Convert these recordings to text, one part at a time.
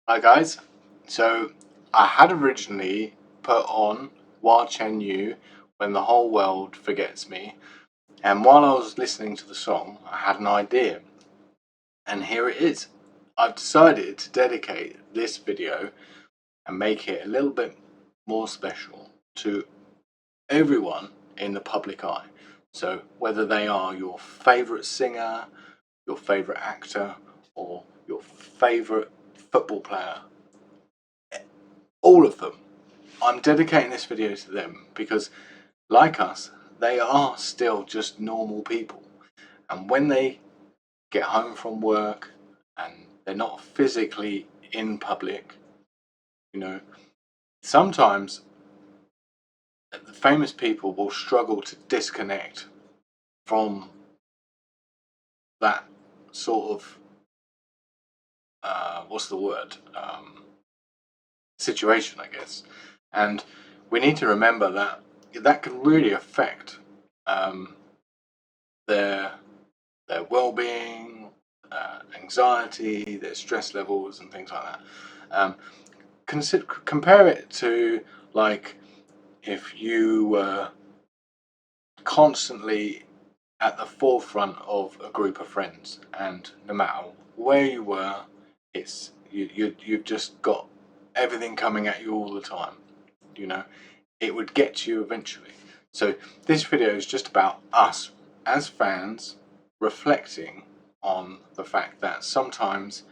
Hi guys, so I had originally put on Wa Chen Yu When the Whole World Forgets Me, and while I was listening to the song I had an idea, and here it is. I've decided to dedicate this video and make it a little bit more special to everyone in the public eye. So whether they are your favourite singer, your favourite actor, or your favourite football player, all of them, I'm dedicating this video to them because, like us, they are still just normal people. And when they get home from work and they're not physically in public, you know, sometimes the famous people will struggle to disconnect from that sort of, what's the word? Situation, I guess. And we need to remember that that can really affect um, their well-being, anxiety, their stress levels, and things like that. Compare it to, like, if you were constantly at the forefront of a group of friends, and no matter where you were, you've just got everything coming at you all the time. You know, it would get to you eventually. So this video is just about us as fans reflecting on the fact that sometimes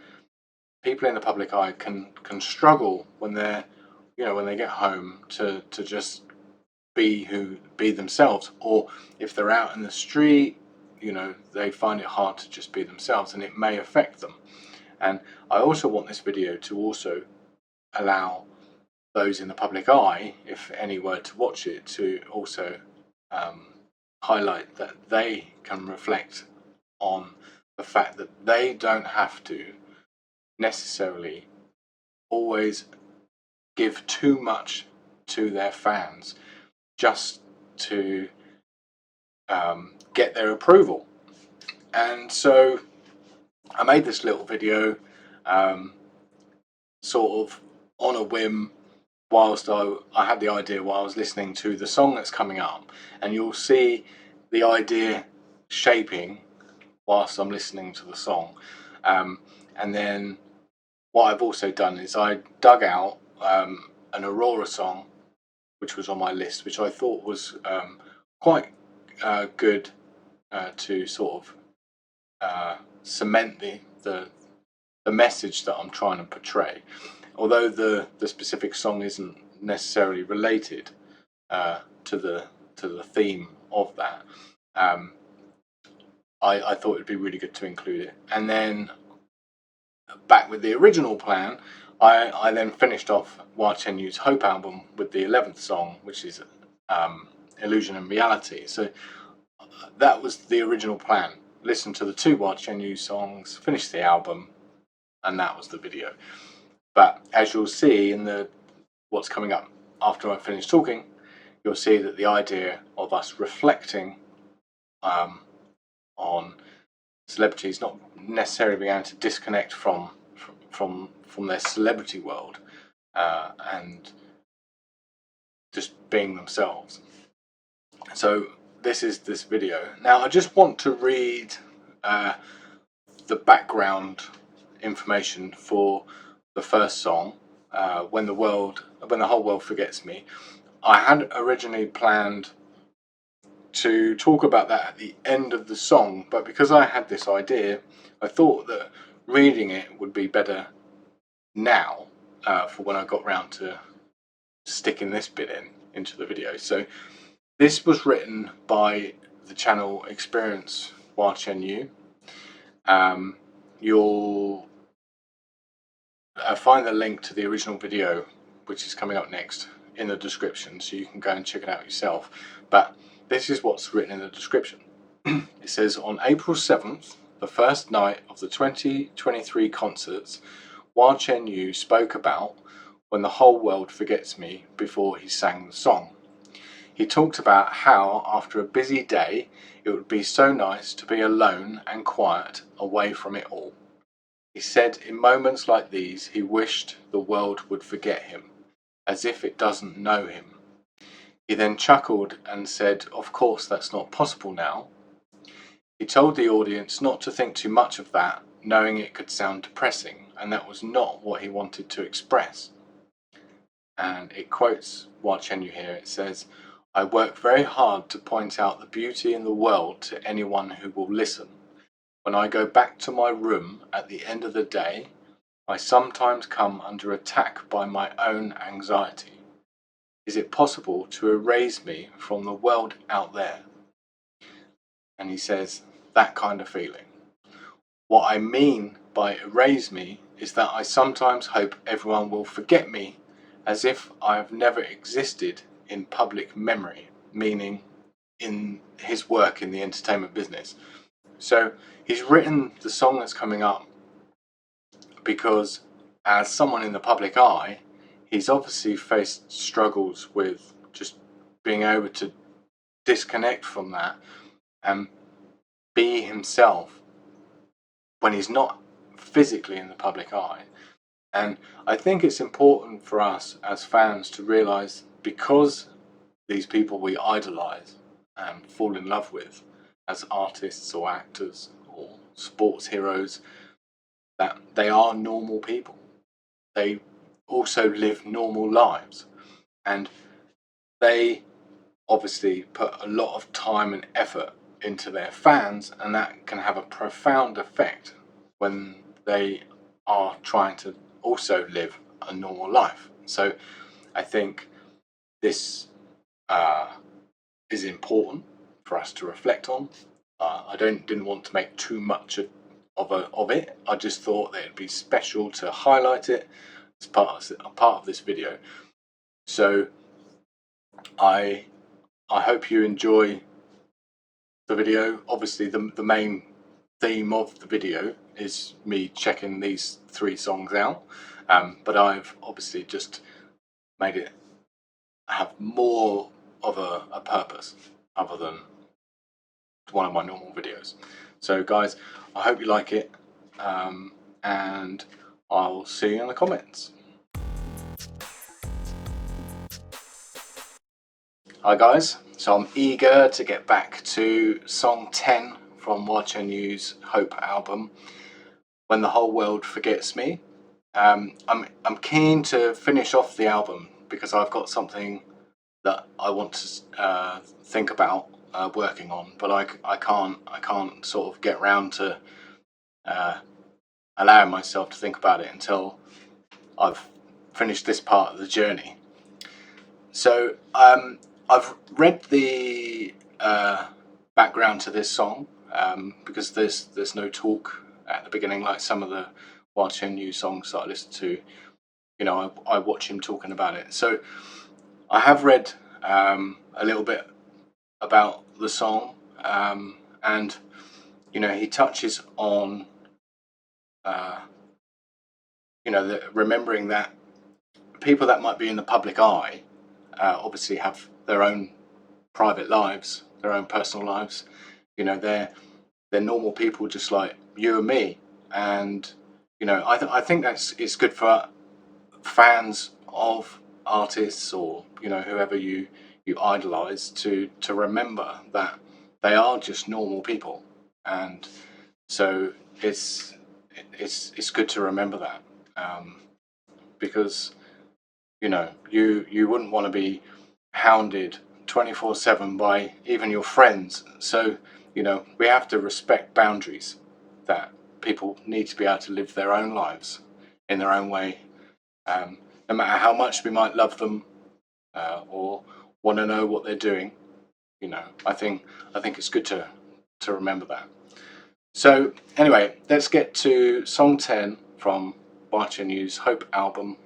people in the public eye can struggle when they're, when they get home to just be themselves, or if they're out in the street, they find it hard to just be themselves, and it may affect them. And I also want this video to also allow those in the public eye, if any were to watch it, to also highlight that they can reflect on the fact that they don't have to necessarily always give too much to their fans just to get their approval. And so I made this little video sort of on a whim, whilst I had the idea while I was listening to the song that's coming up, and you'll see the idea shaping whilst I'm listening to the song. And then what I've also done is I dug out an Aurora song, which was on my list, which I thought was quite good to sort of cement the message that I'm trying to portray. Although the specific song isn't necessarily related to the theme of that, I thought it'd be really good to include it. And then back with the original plan, I then finished off Wa Chen Yu's Hope album with the 11th song, which is Illusion and Reality. So that was the original plan. Listen to the two Wa Chen Yu songs, finish the album, and that was the video. But as you'll see in what's coming up after I finish talking, you'll see that the idea of us reflecting on celebrities not necessarily being able to disconnect from their celebrity world and just being themselves. So this is this video. Now I just want to read the background information for the first song, when the whole world forgets me. I had originally planned to talk about that at the end of the song, but because I had this idea, I thought that reading it would be better now, for when I got round to sticking this bit into the video. So this was written by the channel Experience Wa Chen Yu. You'll find the link to the original video, which is coming up next, in the description, so you can go and check it out yourself. But this is what's written in the description. It says, on April 7th, the first night of the 2023 concerts, Wa Chen Yu spoke about When the Whole World Forgets Me before he sang the song. He talked about how, after a busy day, it would be so nice to be alone and quiet, away from it all. He said in moments like these he wished the world would forget him, as if it doesn't know him. He then chuckled and said, "Of course that's not possible now." He told the audience not to think too much of that, knowing it could sound depressing, and that was not what he wanted to express. And it quotes Hua Qianyu here. It says, "I work very hard to point out the beauty in the world to anyone who will listen. When I go back to my room at the end of the day, I sometimes come under attack by my own anxiety. Is it possible to erase me from the world out there?" And he says, that kind of feeling. What I mean by erase me is that I sometimes hope everyone will forget me, as if I have never existed in public memory, meaning in his work in the entertainment business. So he's written the song that's coming up because, as someone in the public eye, he's obviously faced struggles with just being able to disconnect from that and be himself when he's not physically in the public eye. And I think it's important for us as fans to realize, because these people we idolize and fall in love with as artists or actors or sports heroes, that they are normal people. They also live normal lives, and they obviously put a lot of time and effort into their fans, and that can have a profound effect when they are trying to also live a normal life. So I think this is important for us to reflect on. I didn't want to make too much of it. I just thought that it'd be special to highlight it as part of this video. So I hope you enjoy the video. Obviously, the main theme of the video is me checking these 3 songs out, but I've obviously just made it have more of a purpose other than one of my normal videos. So guys, I hope you like it, and I'll see you in the comments. Hi guys, so I'm eager to get back to song 10 from Hua Qianyu's Hope album, When the Whole World Forgets Me. I'm keen to finish off the album because I've got something that I want to think about working on, but I can't sort of get round to allowing myself to think about it until I've finished this part of the journey. So I've read the background to this song because there's no talk at the beginning like some of the Hua Qianyu songs that I listen to. You know, I watch him talking about it. So I have read a little bit about the song, and you know, he touches on you know, remembering that people that might be in the public eye obviously have their own private lives, their own personal lives. You know, they're normal people just like you and me, and you know, I think it's good for fans of artists, or you know, whoever you idolize, to remember that they are just normal people. And so it's good to remember that, because you know, you wouldn't want to be hounded 24/7 by even your friends. So you know, we have to respect boundaries, that people need to be able to live their own lives in their own way, no matter how much we might love them or want to know what they're doing. You know, I think it's good to remember that. So anyway, let's get to song 10 from Hua Qianyu's Hope album,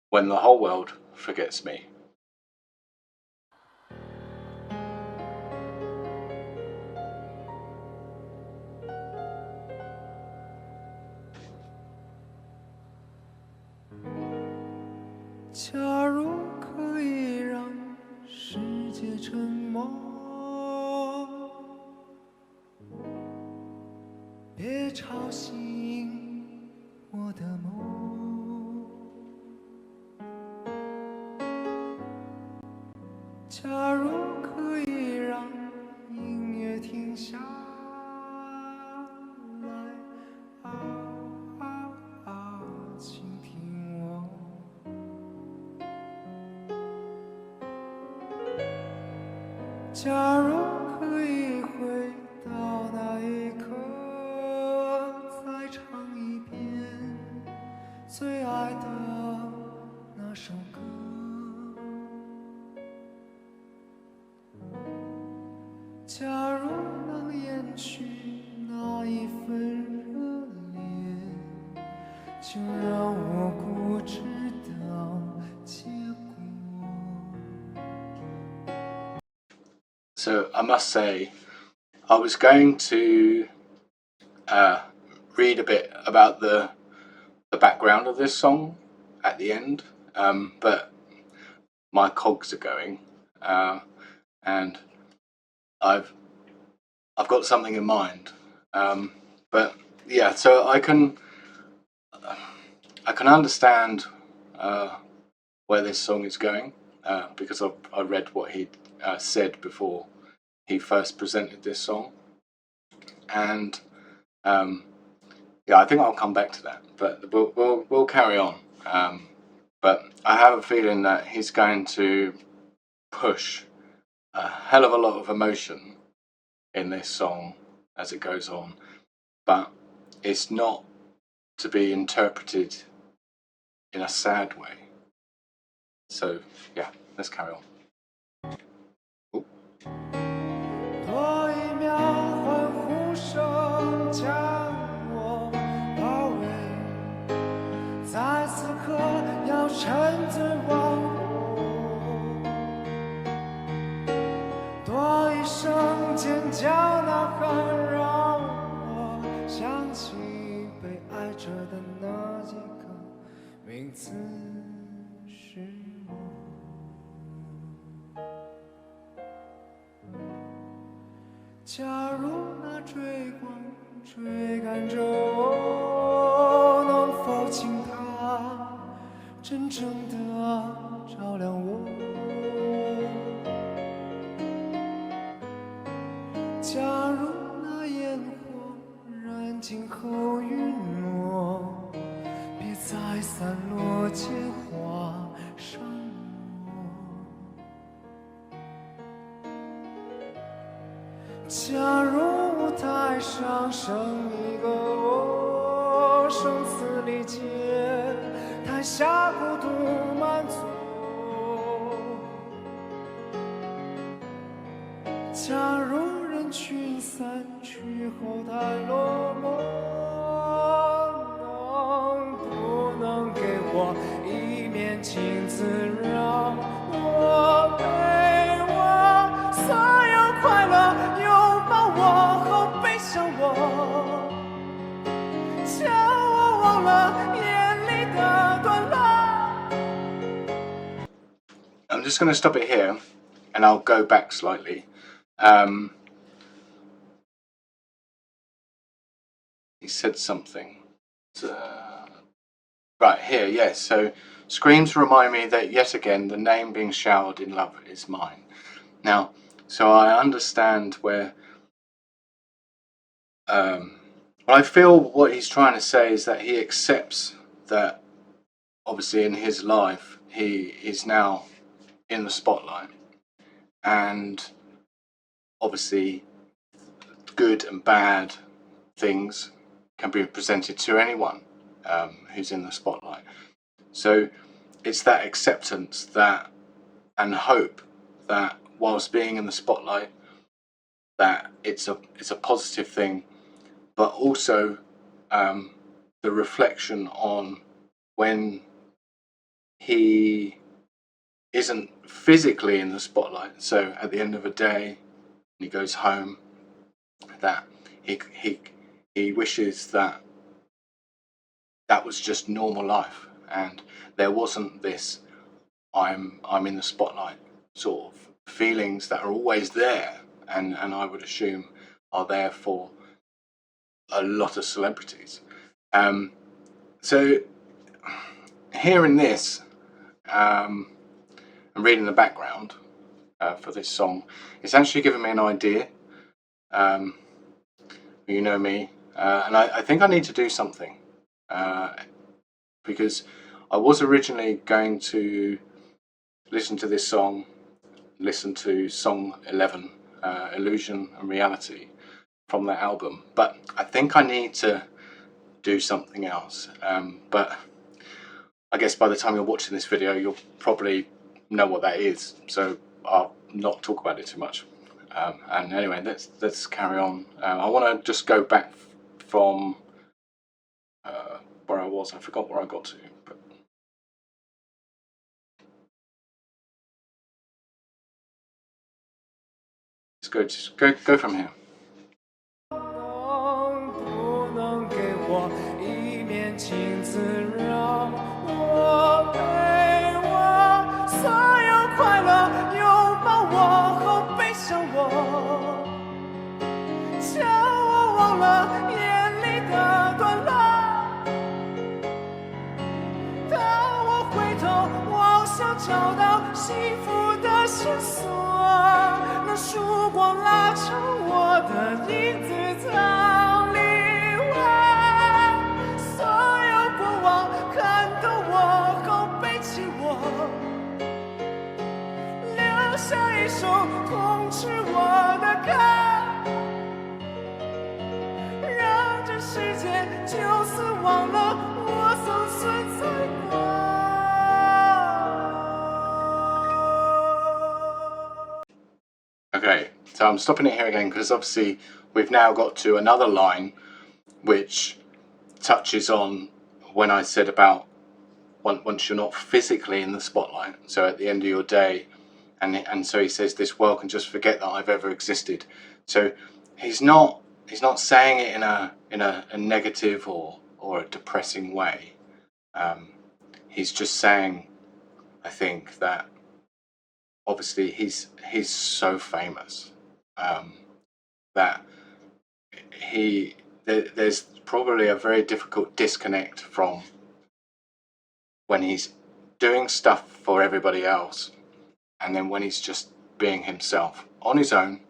When the Whole World Forgets Me.假如可以让世界沉默，别吵醒我的梦。假如可以让音乐停下来，倾听我。假如可以回到那一刻，再唱一遍最爱的那首歌。假如能延续那一份热烈，就让我固执到结果。 So I must say, I was going to read a bit about the background of this song at the end, but my cogs are going, and I've got something in mind. But yeah, so I can understand where this song is going because I read what he said before he first presented this song, and yeah, I think I'll come back to that, but we'll carry on. But I have a feeling that he's going to push a hell of a lot of emotion in this song as it goes on, but it's not to be interpreted in a sad way. So yeah, let's carry on. 多一秒欢呼声将我包围，在此刻要沉醉忘我。多一声尖叫呐喊，让我想起被爱着的那几个名字是我。假如那追光追赶着我，能否请它真正的照亮我？假如那烟火燃尽后陨落，别再散落结花伤我。假如舞台上剩一个我，生死离结，台下孤独满座。假如人群散去后太落寞，能不能给我一面镜子，让我陪我所有快乐，拥抱我和悲伤我，叫我忘了眼里的短落。 I'm just going to stop it here, and I'll go back slightly. He said something. Right here, yes. So screams remind me that yet again the name being showered in love is mine. Now, so I understand where. I feel what he's trying to say is that he accepts that obviously in his life he is now in the spotlight, and obviously good and bad things can be presented to anyone who's in the spotlight. So it's that acceptance that and hope that whilst being in the spotlight, that it's a positive thing, but also the reflection on when he isn't physically in the spotlight. So at the end of a day, he goes home, that he wishes that that was just normal life, and there wasn't this I'm in the spotlight sort of feelings that are always there, and I would assume are there for a lot of celebrities. So hearing this and reading the background for this song, it's actually given me an idea. You know me, and I think I need to do something because I was originally going to listen to this song, listen to song 11, Illusion and Reality, from that album, but I think I need to do something else. But I guess by the time you're watching this video, you'll probably know what that is, so I'll not talk about it too much. And anyway, let's carry on. I want to just go back from where I was. I forgot where I got to. But let's go from here. 能不能给我一面镜子，让我陪我所有快乐，拥抱我和悲伤我，叫我忘了眼里的短落。当我回头望向找到幸福的线索，那曙光拉长我的影子。 藏里外，所有过往看透我后背起我，留下一首痛斥我的歌，让这世界就此忘了我曾存在过。 Okay, so I'm stopping it here again because obviously we've now got to another line which touches on when I said about once you're not physically in the spotlight, so at the end of your day, and so he says this world can just forget that I've ever existed. So he's not saying it in a negative or a depressing way. He's just saying, I think, that obviously he's so famous that there's probably a very difficult disconnect from when he's doing stuff for everybody else and then when he's just being himself on his own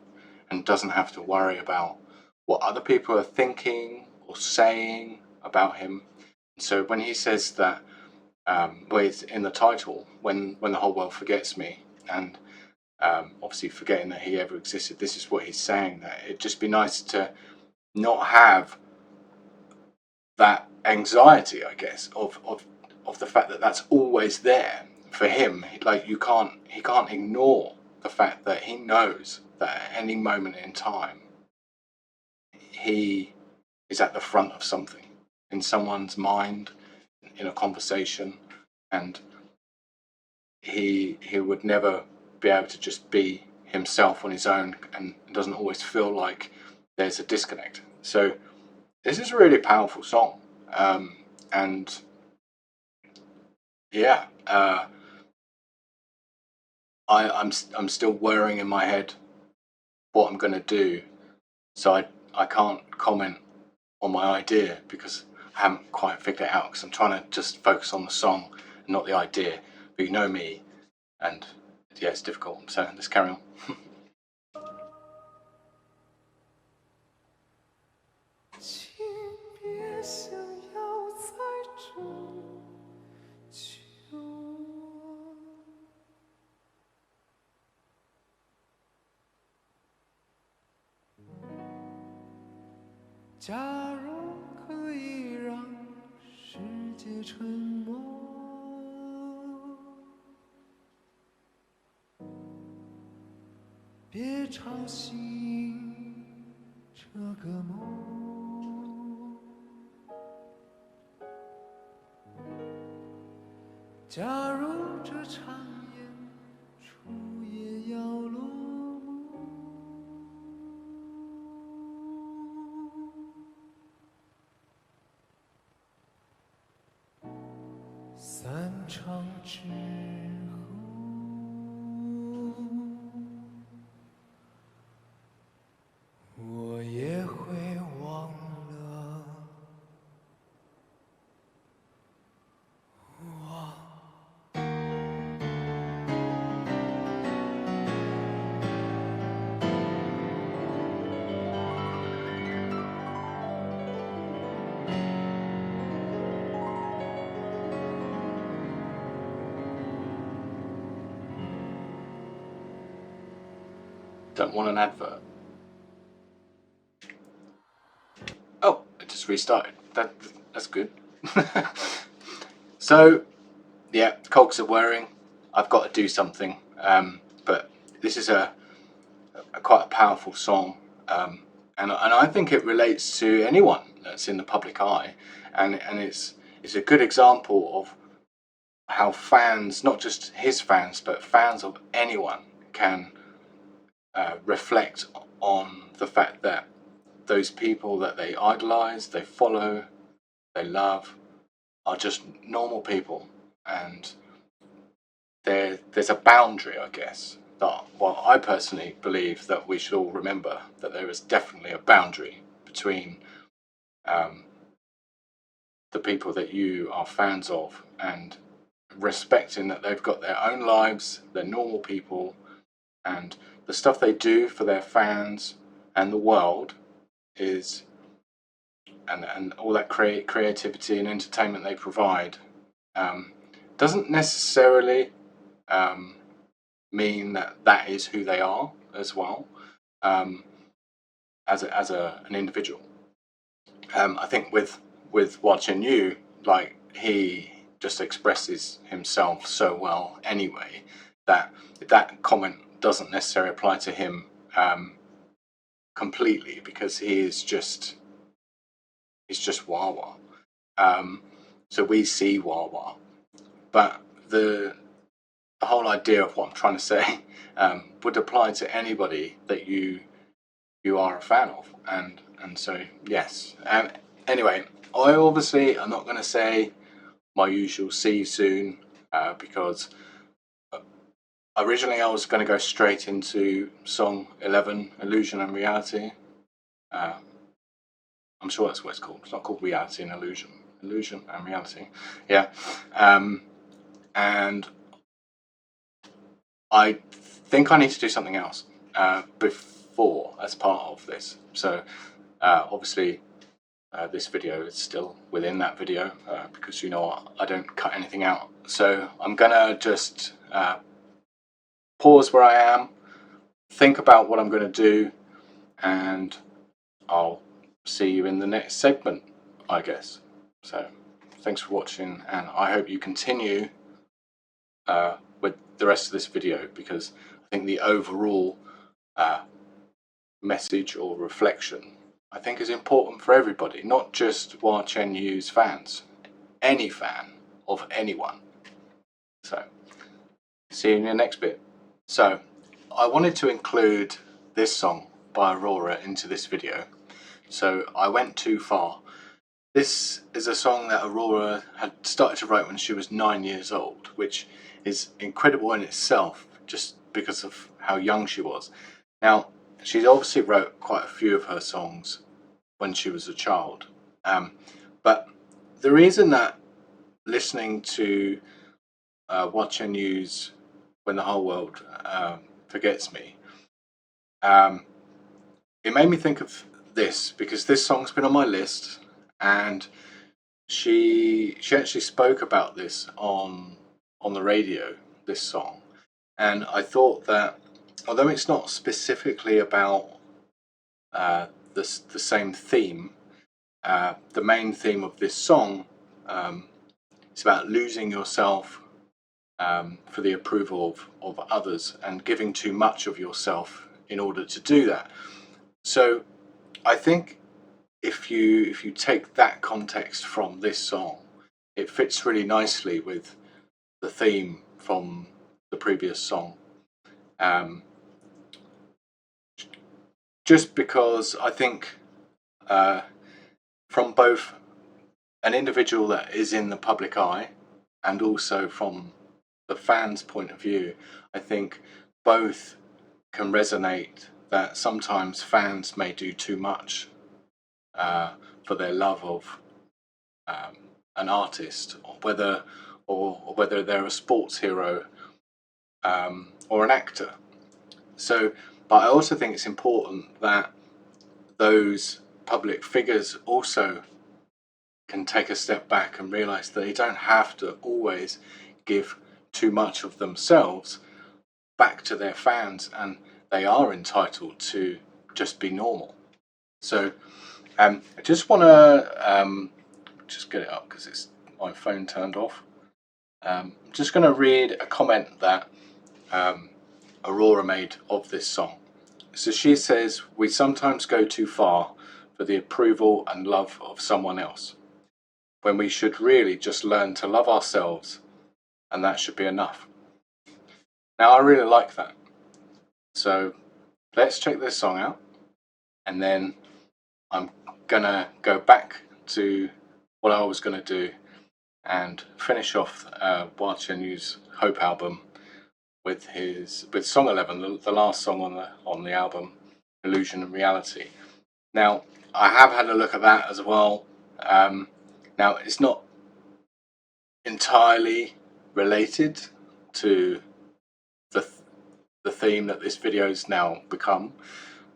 and doesn't have to worry about what other people are thinking or saying about him. So when he says that, well, it's in the title, when the whole world forgets me, and obviously forgetting that he ever existed, this is what he's saying, that it'd just be nice to not have that anxiety, I guess, of the fact that that's always there for him. Like he can't ignore the fact that he knows that at any moment in time he is at the front of something, in someone's mind, in a conversation, and he would never be able to just be himself on his own and doesn't always feel like there's a disconnect. So this is a really powerful song, and yeah, I'm still worrying in my head what I'm going to do, so I can't comment on my idea because I haven't quite figured it out, because I'm trying to just focus on the song and not the idea. But you know me, and yeah, it's difficult, so let's carry on. 请别想要在这救我。假如可以让世界沉默，别吵醒这个梦。假如这场演出也要落幕，散场之后，我也会忘了。Don't want an advert. Oh, it just restarted. That's good. So, yeah, cogs are whirring. I've got to do something. But this is a quite a powerful song, and I think it relates to anyone that's in the public eye, and it's a good example of how fans, not just his fans, but fans of anyone, can reflect on the fact that those people that they idolize, they follow, they love, are just normal people, and there's a boundary, I guess, that, well, I personally believe that we should all remember that there is definitely a boundary between the people that you are fans of, and respecting that they've got their own lives, they're normal people, and the stuff they do for their fans and the world is, and all that creativity and entertainment they provide, doesn't necessarily mean that is who they are as well, as an individual. I think with watching you, like, he just expresses himself so well anyway, that comment doesn't necessarily apply to him completely, because he's just Wawa. So we see Wawa, but the whole idea of what I'm trying to say would apply to anybody that you are a fan of, and so yes. Anyway, I obviously am not going to say my usual "see you soon" because originally I was going to go straight into song 11, "Illusion and Reality." I'm sure that's what it's called. It's not called "Reality and Illusion." Illusion and Reality. Yeah. And I think I need to do something else before, as part of this. So obviously this video is still within that video because, you know, I don't cut anything out. So I'm gonna just pause where I am, think about what I'm going to do, and I'll see you in the next segment, I guess. So thanks for watching, and I hope you continue with the rest of this video, because I think the overall message or reflection, I think, is important for everybody, not just Hua Chen Yu's fans, any fan of anyone. So see you in the next bit. So I wanted to include this song by Aurora into this video, so I went too far. This is a song that Aurora had started to write when she was 9 years old, which is incredible in itself, just because of how young she was. Now, she obviously wrote quite a few of her songs when she was a child, but the reason that listening to Hua Chen Yu's "When the Whole World Forgets Me," it made me think of this, because this song's been on my list, and she actually spoke about this on the radio, this song, and I thought that although it's not specifically about the same theme, the main theme of this song is about losing yourself for the approval of others, and giving too much of yourself in order to do that. So I think if you take that context from this song, it fits really nicely with the theme from the previous song. Just because I think from both an individual that is in the public eye and also from the fans' point of view, I think both can resonate, that sometimes fans may do too much for their love of an artist, or whether they're a sports hero or an actor. So, but I also think it's important that those public figures also can take a step back and realize that they don't have to always give too much of themselves back to their fans, and they are entitled to just be normal. So I just want to just get it up because it's my phone turned off. I'm just going to read a comment that Aurora made of this song. So she says, "We sometimes go too far for the approval and love of someone else, when we should really just learn to love ourselves, and that should be enough." Now, I really like that. So let's check this song out, and then I'm gonna go back to what I was gonna do and finish off Hua Qianyu's Hope album with song 11, the last song on the album, Illusion and Reality. Now, I have had a look at that as well. Now, it's not entirely related to the theme that this video's now become,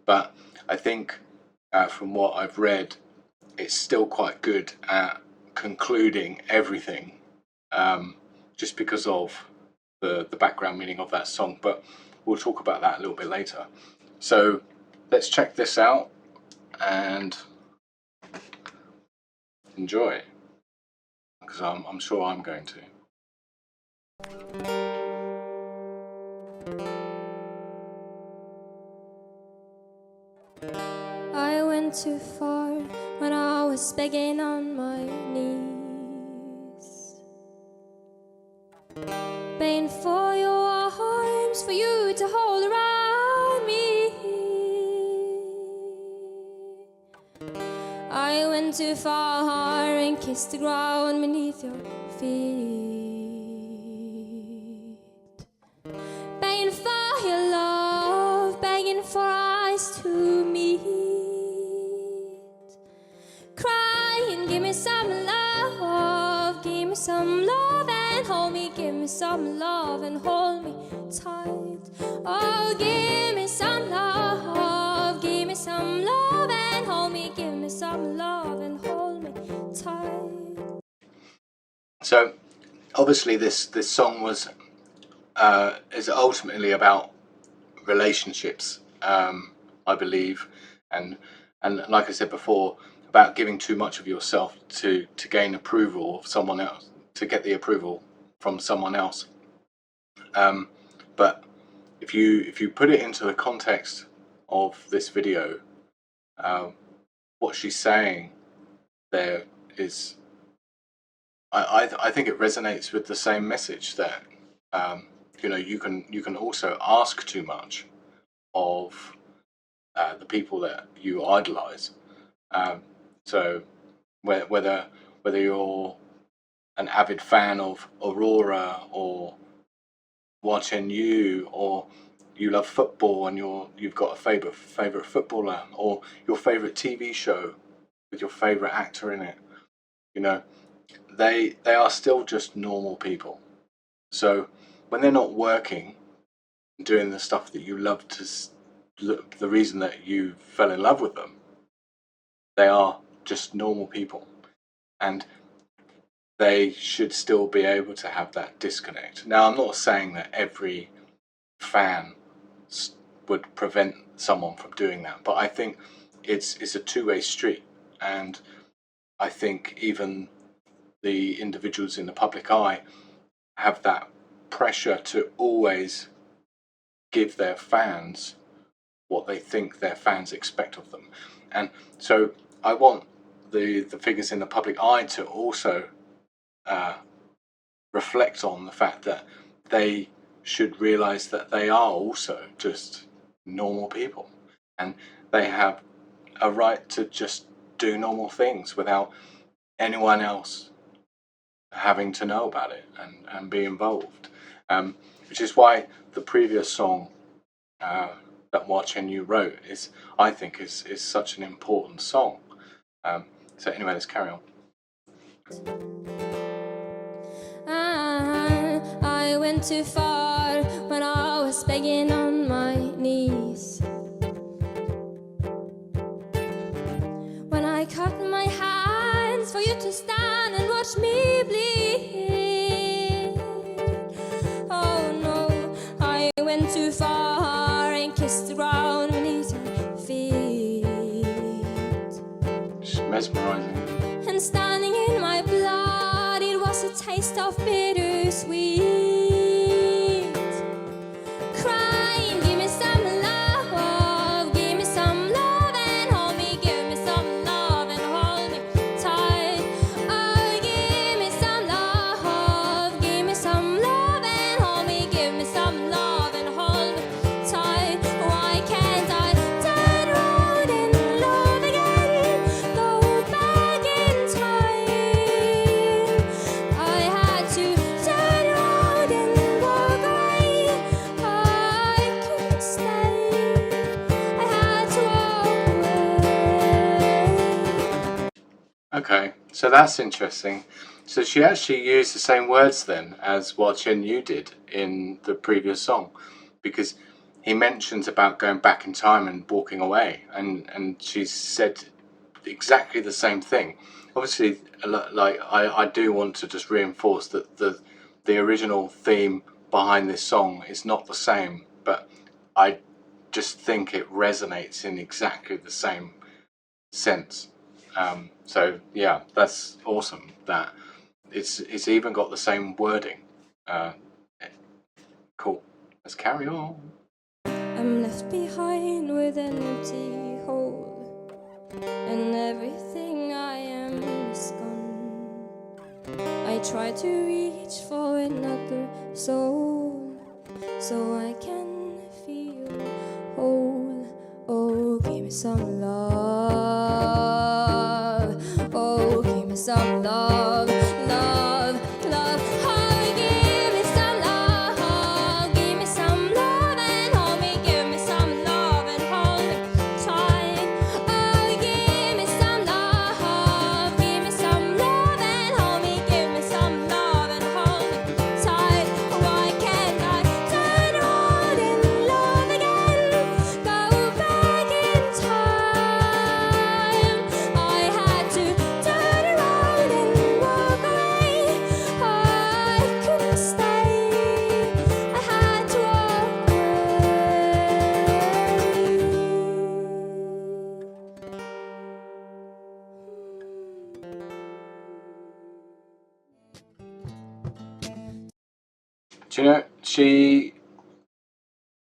but I think from what I've read, it's still quite good at concluding everything, just because of the background meaning of that song, but we'll talk about that a little bit later. So let's check this out and enjoy, because I'm sure I'm going to. I went too far when I was begging on my knees, begging for your arms, for you to hold around me. I went too far and kissed the ground beneath your feet, begging for your love, begging for eyes to meet, crying, give me some love, give me some love and hold me, give me some love and hold me tight. Oh, give me some love, give me some love and hold me, give me some love and hold me tight. So obviously this song is ultimately about relationships, I believe, and like I said before, about giving too much of yourself to gain approval of someone else, to get the approval from someone else. But if you put it into the context of this video, what she's saying there is, I think it resonates with the same message that you can also ask too much of the people that you idolize. So whether you're an avid fan of Aurora or Hua Qianyu, or you love football and you've got a favorite footballer, or your favorite TV show with your favorite actor in it, they are still just normal people. So when they're not working, doing the stuff that you love, the reason that you fell in love with them, they are just normal people, and they should still be able to have that disconnect. Now, I'm not saying that every fan would prevent someone from doing that, but I think it's a two-way street, and I think even the individuals in the public eye have that pressure to always give their fans what they think their fans expect of them. And so I want the figures in the public eye to also reflect on the fact that they should realize that they are also just normal people, and they have a right to just do normal things without anyone else having to know about it and be involved, which is why the previous song that Hua Qianyu wrote I think is such an important song. So anyway, let's carry on. I went too far when I was begging on my knees, when I cut my hands for you to stand and watch me bleed. Oh no, I went too far and kissed mesmerising. And standing in my blood, it was a taste of bittersweet. Crying, give me some love, give me some love and hold me, give me some love and hold me tight. Oh, give me some love, give me some love and hold me, give me some love and hold me tight. Why can't I turn around and love again? Go back in time. I had to turn around and walk away. I couldn't stay. I had to walk away. Okay, so that's interesting. So she actually used the same words then as what Chen Yu did in the previous song, because he mentions about going back in time and walking away, and she said exactly the same thing. Obviously, like I do want to just reinforce that the original theme behind this song is not the same, but I just think it resonates in exactly the same sense. So yeah, that's awesome that it's even got the same wording. Cool. Let's carry on. I'm left behind with an empty hole, and everything I am is gone. I try to reach for another soul, so I can feel whole. Oh, give me some love. Oh, give me some love, love, love. Oh, give me some love, give me some love and hold me, give me some love and hold me tight. Oh, give me some love, give me some love and hold me, give me some love and hold me tight. Why can't I turn around and love again? Go back in time. I had to turn around and walk away. I couldn't stay. I had to walk Do you know,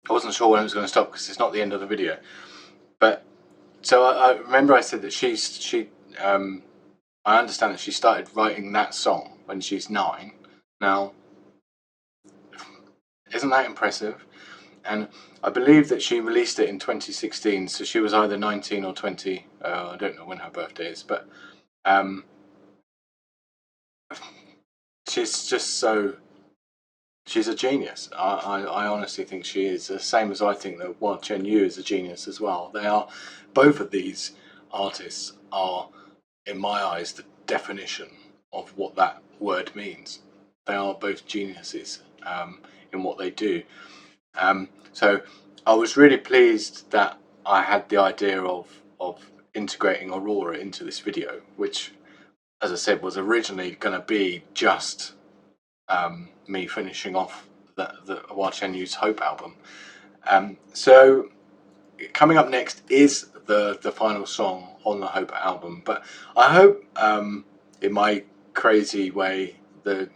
I wasn't sure when it was going to stop because it's not the end of the video. But so I remember I said that I understand that she started writing that song when she's 9. Now, isn't that impressive? And I believe that she released it in 2016, so she was either 19 or 20. I don't know when her birthday is, but she's just so. She's a genius. I honestly think she is. The same as I think that Wang Chen Yu is a genius as well. They are, both of these artists are, in my eyes, the definition of what that word means. They are both geniuses in what they do. So I was really pleased that I had the idea of integrating Aurora into this video, which, as I said, was originally going to be just me finishing off the Wang Chen Yu's Hope album. So coming up next is the final song on the Hope album, but I hope in my crazy way the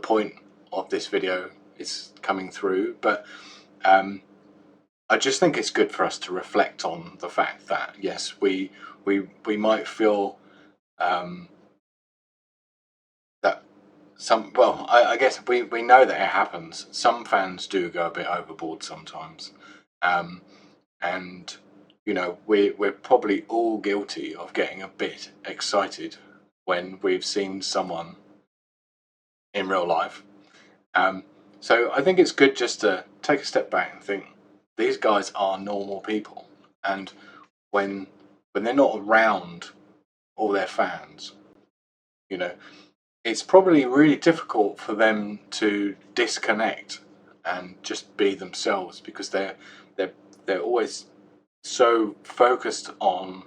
point of this video is coming through, but I just think it's good for us to reflect on the fact that yes, we might feel that I guess we know that it happens. Some fans do go a bit overboard sometimes, and you know, we're probably all guilty of getting a bit excited when we've seen someone in real life. So I think it's good just to take a step back and think these guys are normal people, and when they're not around all their fans, you know, it's probably really difficult for them to disconnect and just be themselves, because they're always so focused on,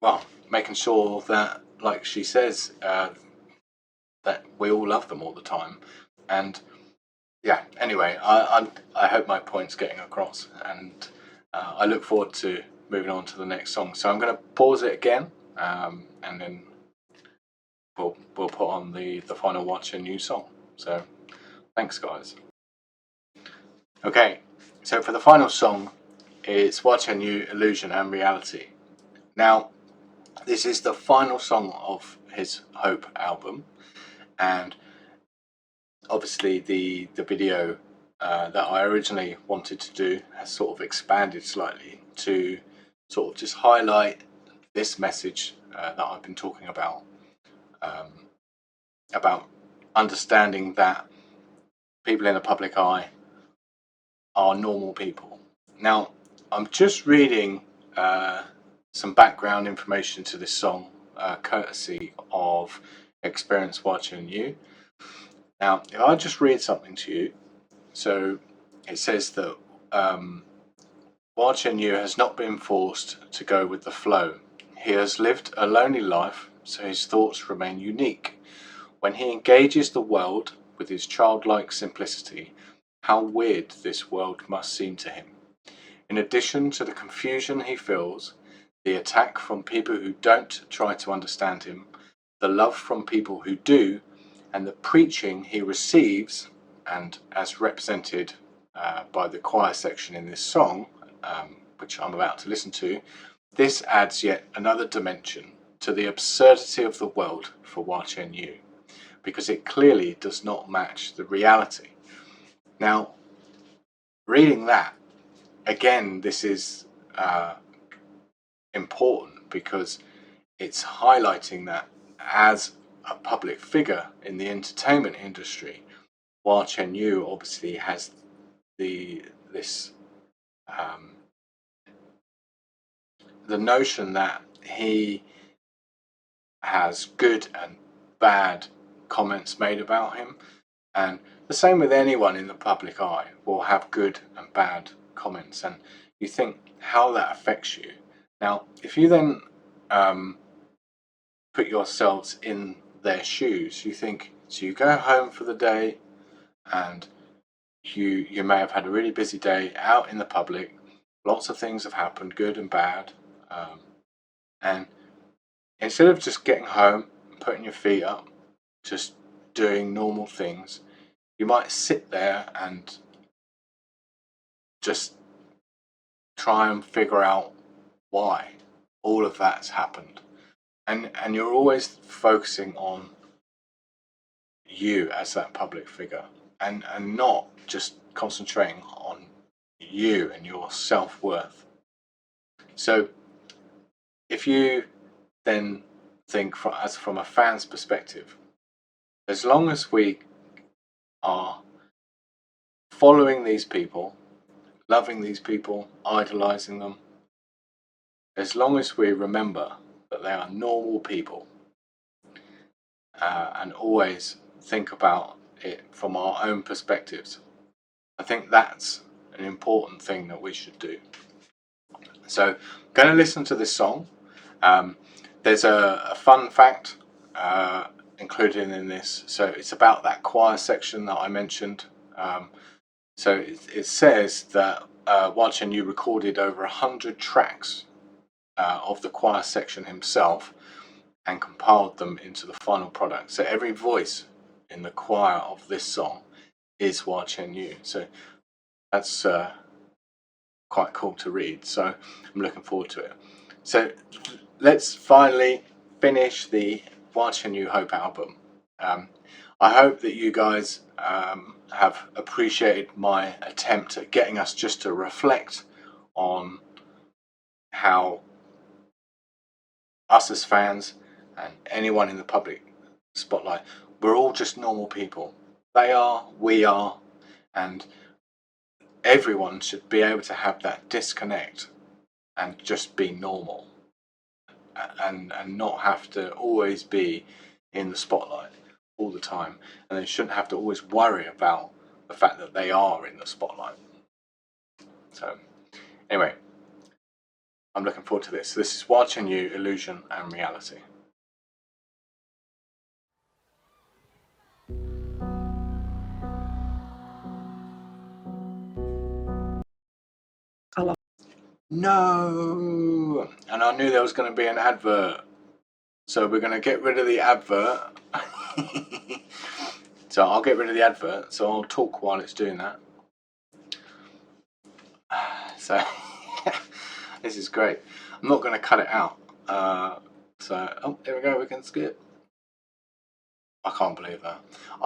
well, making sure that, like she says, that we all love them all the time. And yeah, anyway, I hope my point's getting across, and I look forward to moving on to the next song. So I'm going to pause it again, and then we'll put on the final Watch and You song. So thanks, guys. Okay, so for the final song, it's Watch and You, Illusion and Reality. Now, this is the final song of his Hope album, and obviously the video that I originally wanted to do has sort of expanded slightly to sort of just highlight this message that I've been talking about understanding that people in the public eye are normal people. Now, I'm just reading some background information to this song, courtesy of Experience Watching You. Now, if I just read something to you, so it says that Watching You has not been forced to go with the flow. He has lived a lonely life, so his thoughts remain unique. When he engages the world with his childlike simplicity, how weird this world must seem to him. In addition to the confusion he feels, the attack from people who don't try to understand him, the love from people who do, and the preaching he receives, and as represented by the choir section in this song, which I'm about to listen to, this adds yet another dimension to the absurdity of the world for Watching You, because it clearly does not match the reality. Now, reading that, again, this is important because it's highlighting that as a public figure in the entertainment industry, Watching You obviously has the notion that he has good and bad comments made about him, and the same with anyone in the public eye will have good and bad comments, and you think how that affects you. Now, if you then put yourselves in their shoes, you think, so you go home for the day and you may have had a really busy day out in the public, lots of things have happened, good and bad, and instead of just getting home and putting your feet up, just doing normal things, you might sit there and just try and figure out why all of that's happened. And you're always focusing on you as that public figure, and not just concentrating on you and your self-worth. So if you then think from a fan's perspective, as long as we are following these people, loving these people, idolizing them, as long as we remember that they are normal people, and always think about it from our own perspectives, I think that's an important thing that we should do. So I'm going to listen to this song. There's a fun fact included in this. So it's about that choir section that I mentioned. So it says that Watching You recorded over 100 tracks of the choir section himself and compiled them into the final product. So every voice in the choir of this song is Watching You. So that's quite cool to read. So I'm looking forward to it. So let's finally finish the Watching You Hope album. I hope that you guys have appreciated my attempt at getting us just to reflect on how us as fans and anyone in the public spotlight, we're all just normal people. They are, we are, and everyone should be able to have that disconnect and just be normal, and not have to always be in the spotlight all the time, and they shouldn't have to always worry about the fact that they are in the spotlight. So anyway, I'm looking forward to this. This is Watching You, Illusion and Reality. No! And I knew there was going to be an advert. So we're going to get rid of the advert. So I'll get rid of the advert. So I'll talk while it's doing that. So this is great. I'm not going to cut it out. Oh, there we go. We can skip. I can't believe that.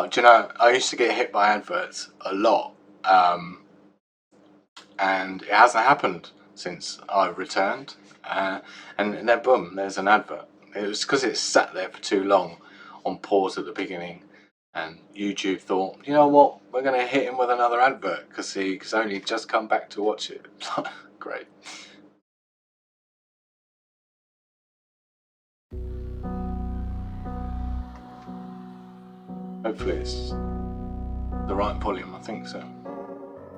Do you know, I used to get hit by adverts a lot. And it hasn't happened since I returned. And then boom, there's an advert. It was because it sat there for too long on pause at the beginning. And YouTube thought, you know what, we're going to hit him with another advert because he's only just come back to watch it. Great. Hopefully it's the right volume, I think so.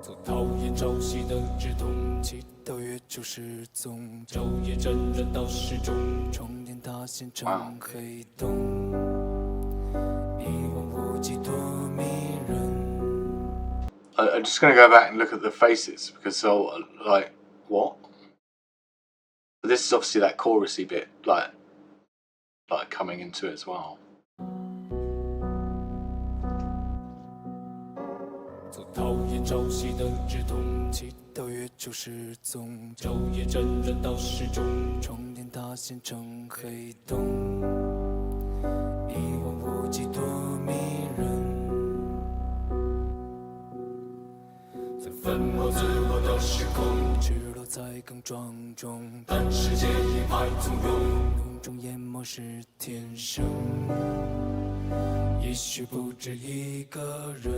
从讨厌朝夕的直通，祈祷月球失踪，昼夜真人到始终，重点塌陷成黑洞，一望无际多迷人。 I'm just going to go back and look at the faces because so like what? But this is obviously that chorusy bit, like coming into it as well. 从讨厌朝夕的直通，祈祷月球失踪，昼夜真人到始终，重点塌陷成黑洞，一望无际多迷人。 粉墨自我的时空，赤裸在更庄重，但世界一派从容，浓重淹没是天生，也许不止一个人。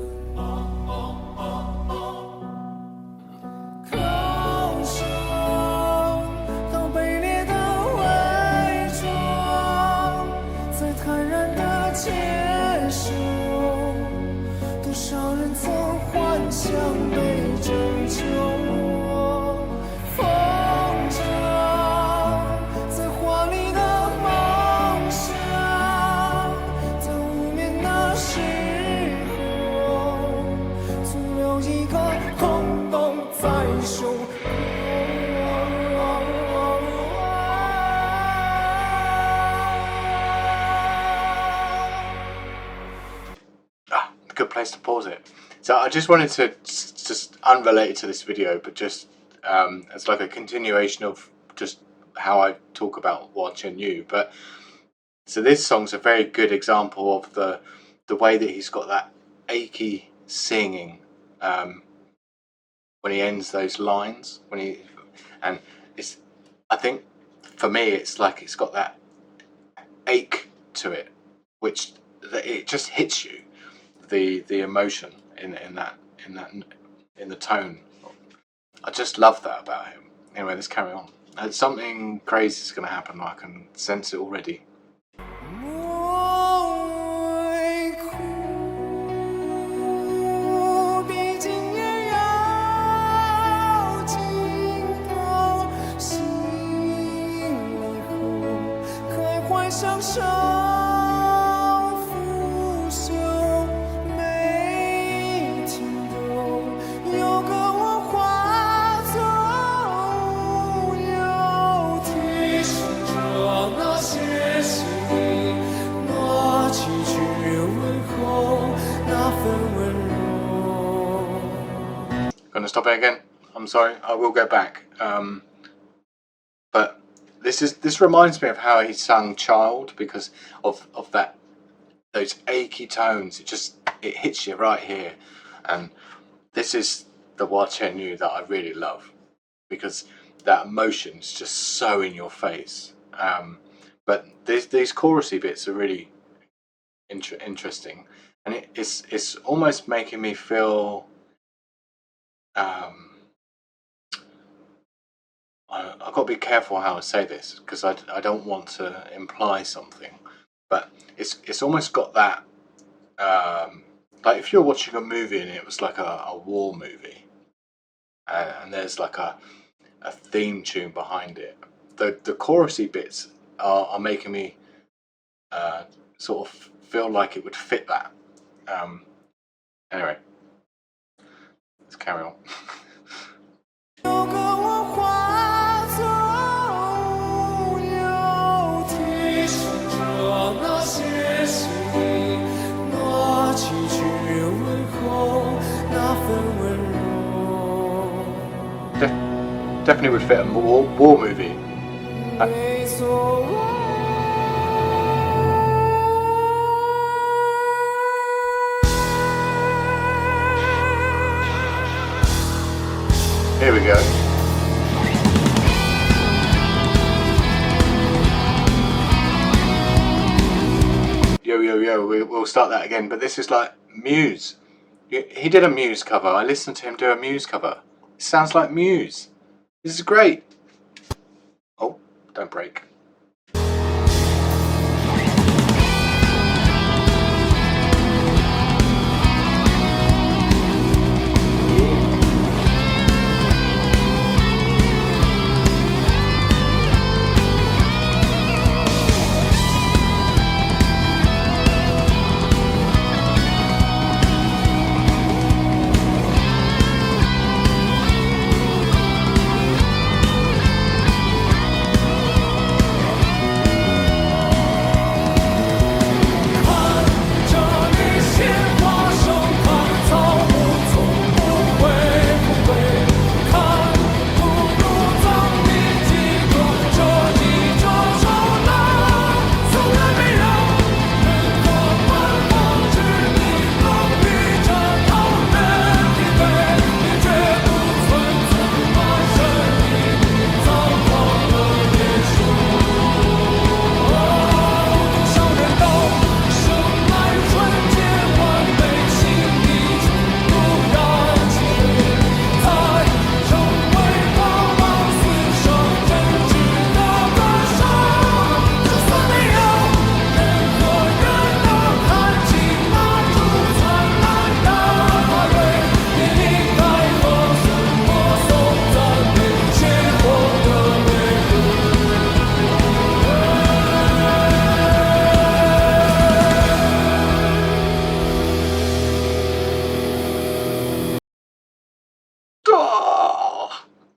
高声到卑劣的伪装，在坦然的接受，多少人曾幻想被拯救，风筝在华丽的梦想，在无眠的时候，足留一个空洞在胸口。 Good place to pause it. So I just wanted to just unrelated to this video, but just as like a continuation of just how I talk about Watching You. But so this song's a very good example of the way that he's got that achy singing when he ends those lines. And it's, I think for me it's like it's got that ache to it, which it just hits you. The emotion in the tone. I just love that about him. Anyway, let's carry on. Something crazy is going to happen. I can sense it already. 毕竟也要经过心里后，开怀享受。 Gonna stop it again. I'm sorry. I will go back. But this reminds me of how he sung "Child" because of those achy tones. It hits you right here, and this is the Watching You that I really love because that emotion is just so in your face. But these chorusy bits are really interesting, and it's almost making me feel. I've got to be careful how I say this because I don't want to imply something, but it's almost got that like if you're watching a movie and it was like a war movie, and there's like a theme tune behind it. The chorusy bits are making me sort of feel like it would fit that. Anyway, let's carry on. Definitely would fit a war movie. 没所谓。Here we go. Yo, we'll start that again, but this is like Muse. He did a Muse cover. I listened to him do a Muse cover. It sounds like Muse. This is great. Oh, don't break.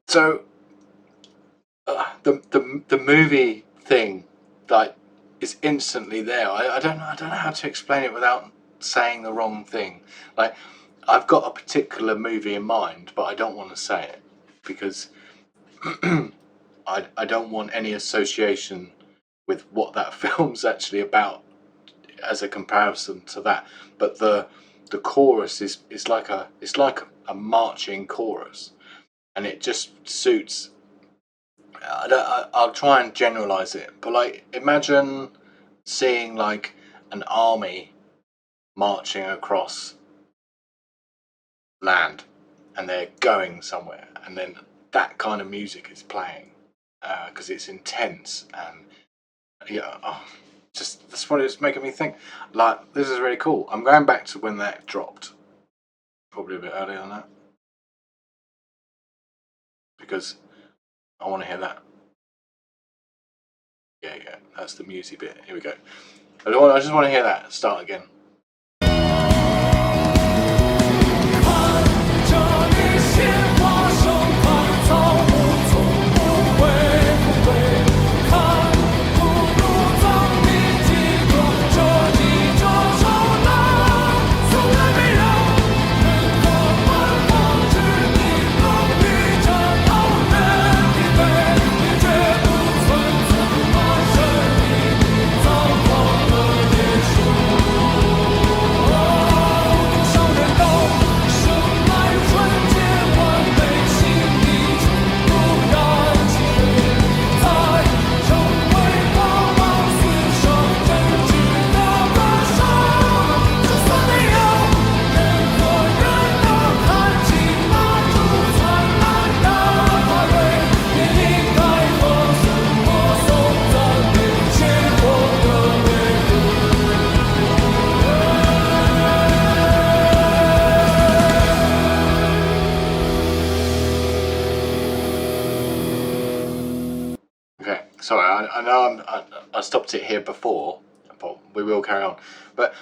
So the movie thing, like, is instantly there. I don't know how to explain it without saying the wrong thing. Like, I've got a particular movie in mind, but I don't want to say it because I don't want any association with what that film's actually about as a comparison to that. But the chorus is like a marching chorus, and it just suits. I'll try and generalize it, but like, imagine seeing like an army marching across land, and they're going somewhere, and then that kind of music is playing because it's intense, and yeah, just that's what it's making me think. Like, this is really cool. I'm going back to when that dropped, probably a bit earlier than that, because I want to hear that. Yeah, that's the music bit. Here we go. I just want to hear that start again. Sorry, I know I stopped it here before, but we will carry on. But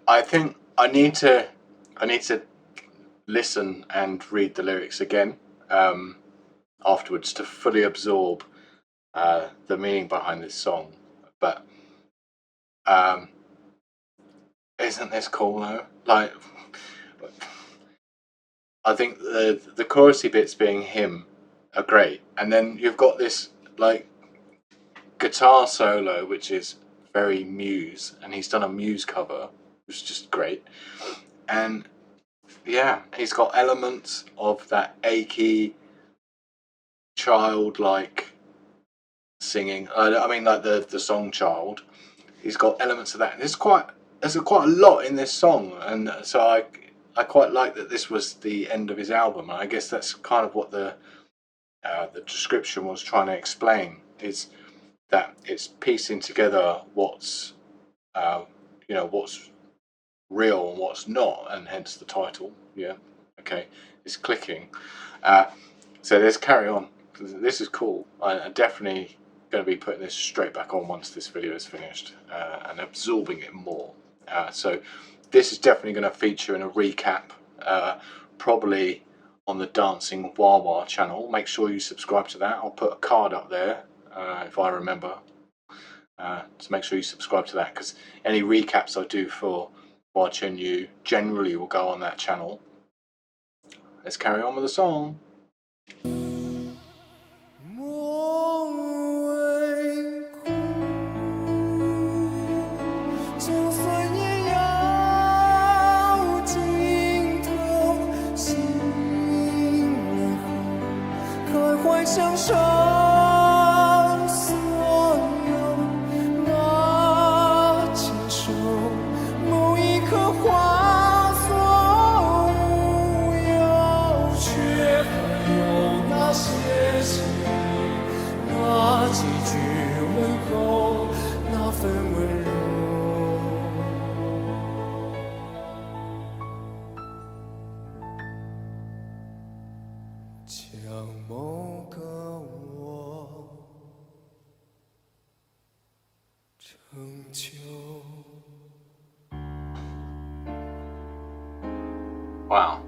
I think I need to listen and read the lyrics again afterwards to fully absorb the meaning behind this song. But isn't this cool though? Like, I think the chorusy bits being him are great, and then you've got this like guitar solo which is very Muse, and he's done a Muse cover which is just great. And yeah, he's got elements of that achy childlike singing. I mean, like the song Child, he's got elements of that. There's quite a lot in this song, and so I quite like that this was the end of his album. And I guess that's kind of what the description was trying to explain, is that it's piecing together what's what's real and what's not, and hence the title. Yeah, okay, it's clicking. So let's carry on. This is cool. I'm definitely going to be putting this straight back on once this video is finished, and absorbing it more. So this is definitely going to feature in a recap, probably on the Dancing Wawa channel. Make sure you subscribe to that. I'll put a card up there if I remember. So make sure you subscribe to that, because any recaps I do for Hua Chen Yu generally will go on that channel. Let's carry on with the song. 莫为苦，就算也要尽头。醒来后，开怀享受所有，那牵手，某一刻化作乌有，却还有那些心。 那几句问候，那份温柔，将某个我成就。 Wow.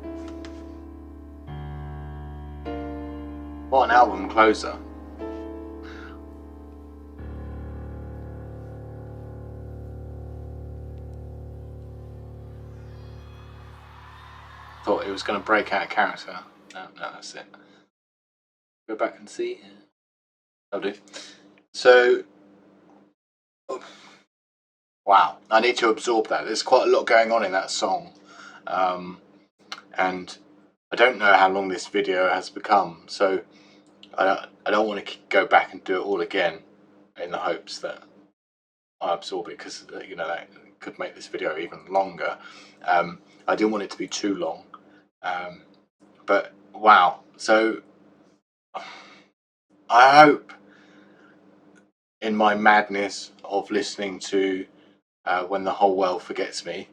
What an album closer. Thought it was going to break out of character. No, that's it. Go back and see. I'll do. So, wow, I need to absorb that. There's quite a lot going on in that song. And I don't know how long this video has become, so I don't want to go back and do it all again in the hopes that I absorb it, because you know, that could make this video even longer. I didn't want it to be too long, but wow. So I hope in my madness of listening to When the Whole World Forgets Me,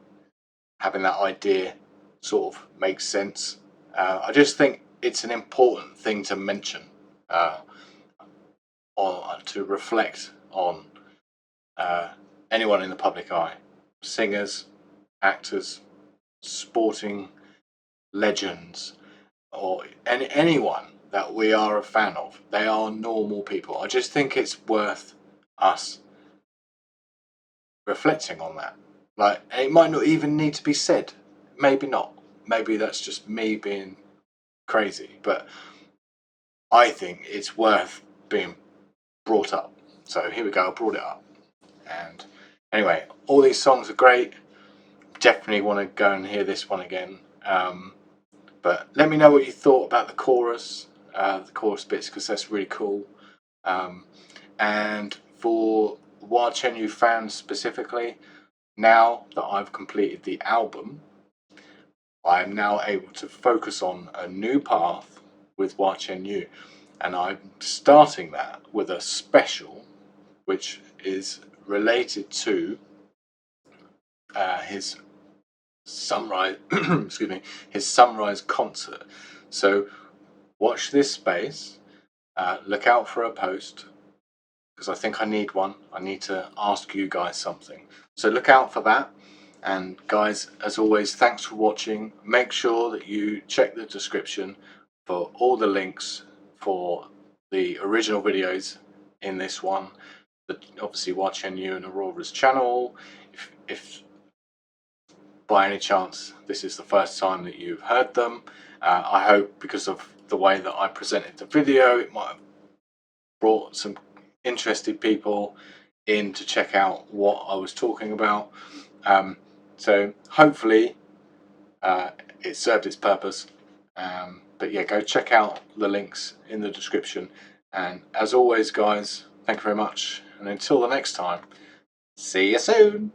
having that idea sort of makes sense. I just think it's an important thing to mention, or to reflect on anyone in the public eye, singers, actors, sporting legends, or anyone that we are a fan of. They are normal people. I just think it's worth us reflecting on that. Like, it might not even need to be said. Maybe not. Maybe that's just me being crazy. But I think it's worth being brought up. So here we go. I brought it up. And anyway, all these songs are great. Definitely want to go and hear this one again. But let me know what you thought about the chorus bits, because that's really cool. And for Hua Chen Yu fans specifically, now that I've completed the album, I am now able to focus on a new path with Hua Chen Yu, and I'm starting that with a special which is related to his sunrise excuse me, his sunrise concert. So watch this space, look out for a post, because I think I need one. I need to ask you guys something, so look out for that. And guys, as always, thanks for watching. Make sure that you check the description for all the links for the original videos in this one, obviously Hua Chen Yu and Aurora's channel. If by any chance this is the first time that you've heard them, I hope, because of the way that I presented the video. It might have brought some interested people in to check out what I was talking about. So hopefully it served its purpose. But yeah, go check out the links in the description. And as always, guys, thank you very much. And until the next time, see you soon.